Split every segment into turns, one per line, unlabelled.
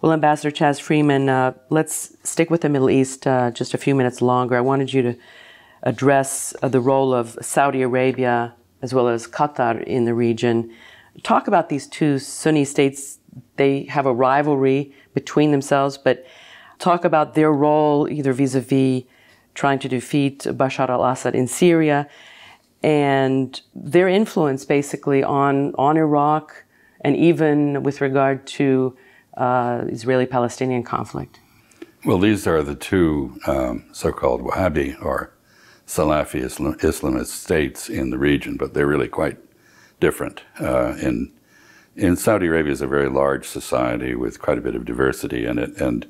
Well, Ambassador Chas Freeman, let's stick with the Middle East just a few minutes longer. I wanted you to address the role of Saudi Arabia as well as Qatar in the region. Talk about these two Sunni states. They have a rivalry between themselves, but talk about their role either vis-a-vis trying to defeat Bashar al-Assad in Syria and their influence basically on Iraq and even with regard to Israeli-Palestinian conflict.
Well, these are the two so-called Wahhabi or Salafi Islamist states in the region, but they're really quite different. In Saudi Arabia is a very large society with quite a bit of diversity in it, and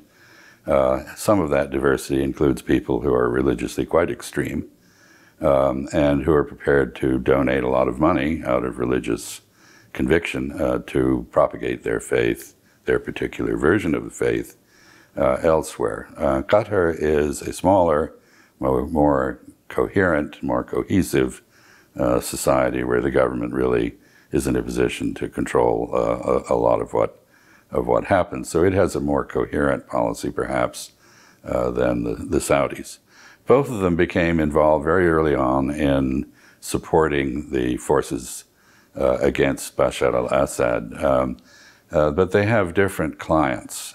some of that diversity includes people who are religiously quite extreme and who are prepared to donate a lot of money out of religious conviction to propagate their faith, their particular version of the faith, elsewhere. Qatar is a smaller, more coherent, more cohesive society where the government really is in a position to control a lot of what happens. So it has a more coherent policy, perhaps, than the Saudis. Both of them became involved very early on in supporting the forces against Bashar al-Assad, but they have different clients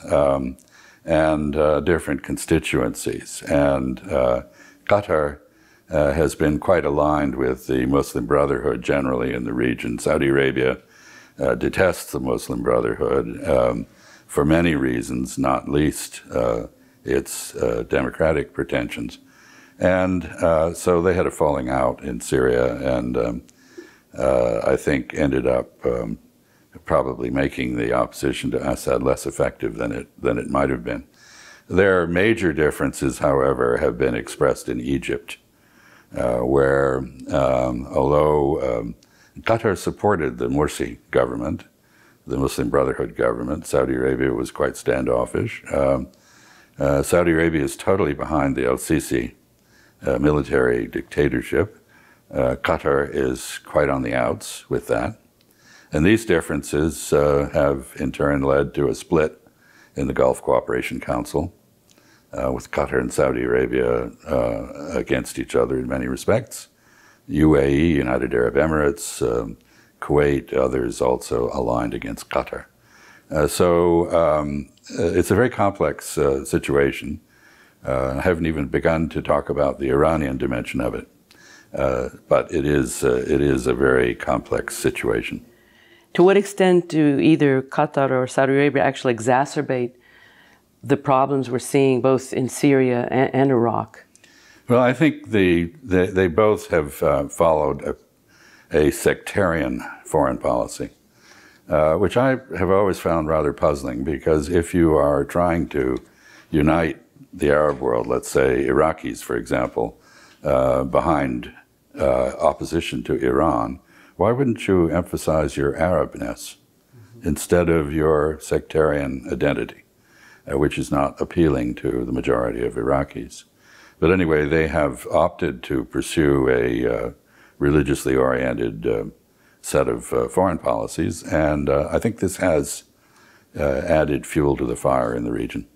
and different constituencies. And Qatar has been quite aligned with the Muslim Brotherhood generally in the region. Saudi Arabia detests the Muslim Brotherhood for many reasons, not least its democratic pretensions. And so they had a falling out in Syria and I think ended up probably making the opposition to Assad less effective than it might have been. Their major differences, however, have been expressed in Egypt, where although Qatar supported the Morsi government, the Muslim Brotherhood government, Saudi Arabia was quite standoffish. Saudi Arabia is totally behind the al-Sisi military dictatorship. Qatar is quite on the outs with that. And these differences have in turn led to a split in the Gulf Cooperation Council, with Qatar and Saudi Arabia against each other in many respects. UAE, United Arab Emirates, Kuwait, others also aligned against Qatar. So it's a very complex situation. I haven't even begun to talk about the Iranian dimension of it, but it is a very complex situation.
To what extent do either Qatar or Saudi Arabia actually exacerbate the problems we're seeing both in Syria and Iraq?
Well, I think they both have followed a sectarian foreign policy, which I have always found rather puzzling, because if you are trying to unite the Arab world, let's say Iraqis, for example, behind opposition to Iran, why wouldn't you emphasize your Arabness instead of your sectarian identity, which is not appealing to the majority of Iraqis? But anyway, they have opted to pursue a religiously oriented set of foreign policies, and I think this has added fuel to the fire in the region.